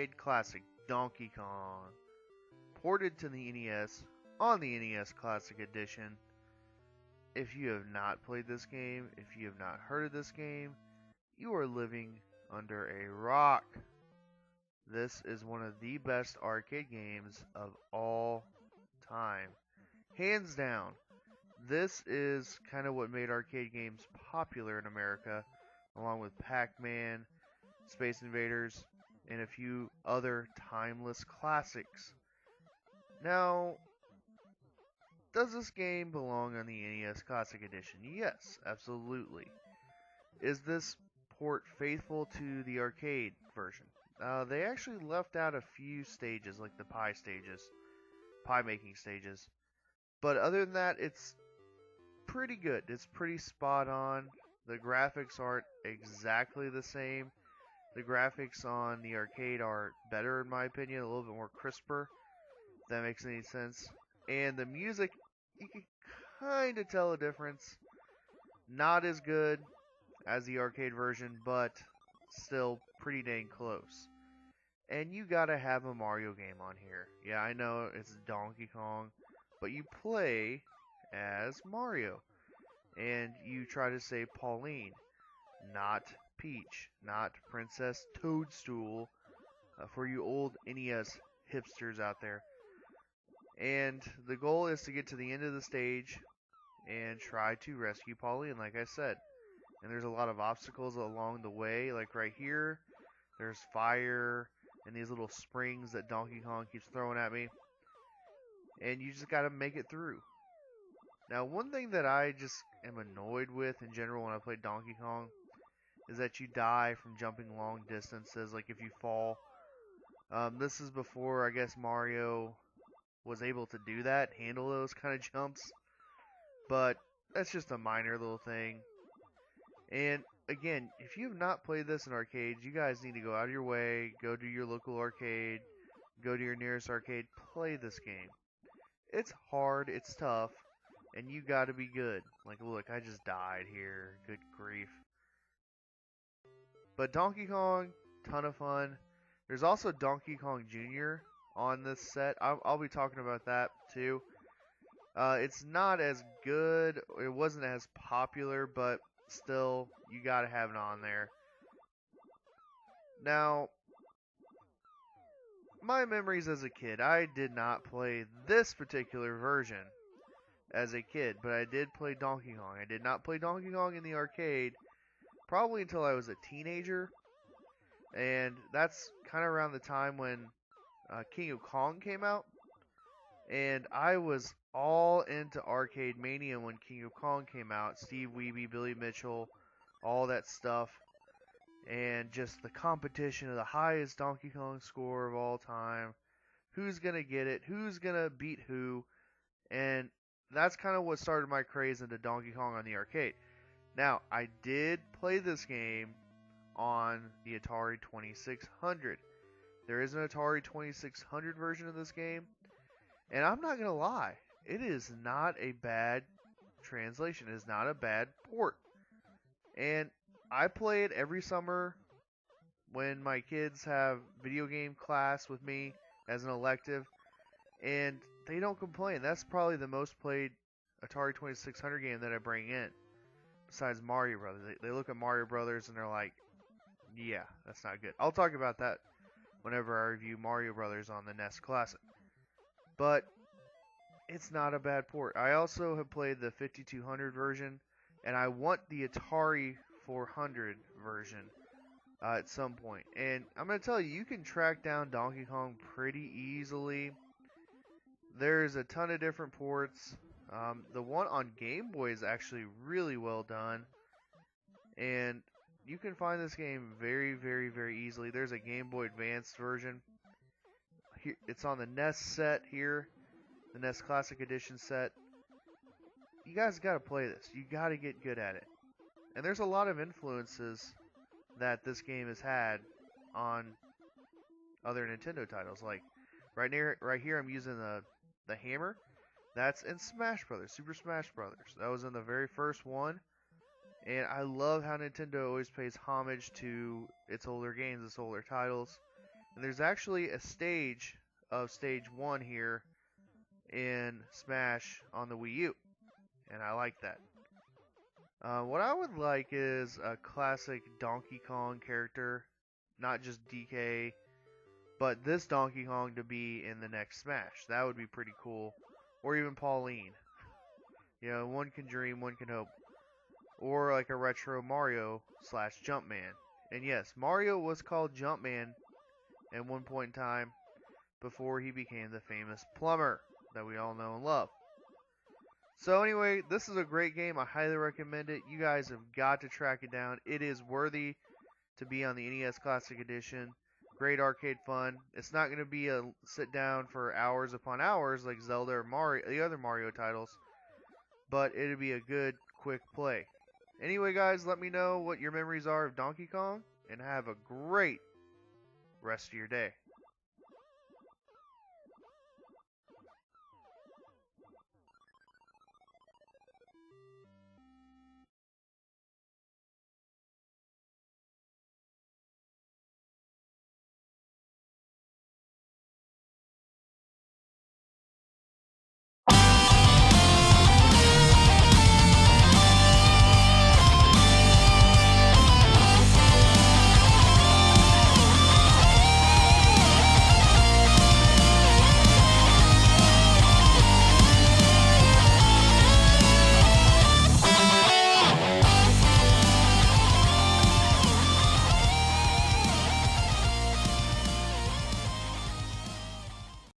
arcade classic Donkey Kong, ported to the NES on the NES Classic Edition. If you have not played this game, if you have not heard of this game, you are living under a rock. This is one of the best arcade games of all time. Hands down. This is kind of what made arcade games popular in America, along with Pac-Man, Space Invaders, and a few other timeless classics. Now, does this game belong on the NES Classic Edition? Yes, absolutely. Is this port faithful to the arcade version? They actually left out a few stages, like the pie making stages. But other than that, it's pretty good. It's pretty spot on. The graphics aren't exactly the same. The graphics on the arcade are better, in my opinion, a little bit more crisper, if that makes any sense. And the music, you can kind of tell a difference. Not as good as the arcade version, but still pretty dang close. And you gotta have a Mario game on here. Yeah, I know it's Donkey Kong, but you play as Mario. And you try to save Pauline, not Peach, not Princess Toadstool, for you old NES hipsters out there. And the goal is to get to the end of the stage and try to rescue Pauline, like I said. And there's a lot of obstacles along the way, like right here. There's fire and these little springs that Donkey Kong keeps throwing at me. And you just gotta make it through. Now, one thing that I just am annoyed with in general when I play Donkey Kong is that you die from jumping long distances, like if you fall. This is before, I guess, Mario was able to do that, handle those kind of jumps. But that's just a minor little thing. And again, if you have not played this in arcades, you guys need to go out of your way, go to your local arcade, go to your nearest arcade, play this game. It's hard, it's tough, and you gotta be good. Like, look, I just died here. Good grief. But Donkey Kong, ton of fun. There's also Donkey Kong Jr. on this set. I'll be talking about that too. It's not as good. It wasn't as popular, but still, you gotta have it on there. Now, my memories as a kid, I did not play this particular version as a kid, but I did play Donkey Kong. I did not play Donkey Kong in the arcade probably until I was a teenager, and that's kind of around the time when King of Kong came out, and I was all into arcade mania when King of Kong came out. Steve Wiebe, Billy Mitchell, all that stuff, and just the competition of the highest Donkey Kong score of all time. Who's gonna get it? Who's gonna beat who? And that's kind of what started my craze into Donkey Kong on the arcade. Now, I did play this game on the Atari 2600. There is an Atari 2600 version of this game, and I'm not going to lie, it is not a bad translation. It is not a bad port. And I play it every summer when my kids have video game class with me as an elective, and they don't complain. That's probably the most played Atari 2600 game that I bring in, besides Mario Brothers. They look at Mario Brothers and they're like, yeah, that's not good. I'll talk about that whenever I review Mario Brothers on the NES Classic. But it's not a bad port. I also have played the 5200 version, and I want the Atari 400 version at some point. And I'm going to tell you, you can track down Donkey Kong pretty easily. There's a ton of different ports. The one on Game Boy is actually really well done. And you can find this game very, very, very easily. There's a Game Boy Advance version. Here, it's on the NES set here. The NES Classic Edition set. You guys got to play this. You got to get good at it. And there's a lot of influences that this game has had on other Nintendo titles. Like right here, I'm using the hammer. That's in Smash Brothers, Super Smash Brothers. That was in the very first one. And I love how Nintendo always pays homage to its older games, its older titles. And there's actually a stage of stage 1 here in Smash on the Wii U, and I like that. What I would like is a classic Donkey Kong character, not just DK, but this Donkey Kong to be in the next Smash. That would be pretty cool. Or even Pauline. You know, one can dream, one can hope. Or like a retro Mario / Jumpman. And yes, Mario was called Jumpman at one point in time before he became the famous plumber that we all know and love. So anyway, this is a great game. I highly recommend it. You guys have got to track it down. It is worthy to be on the NES Classic Edition. Great arcade fun. It's not going to be a sit down for hours upon hours like Zelda or Mario, the other Mario titles, but it'll be a good, quick play. Anyway, guys, let me know what your memories are of Donkey Kong, and have a great rest of your day.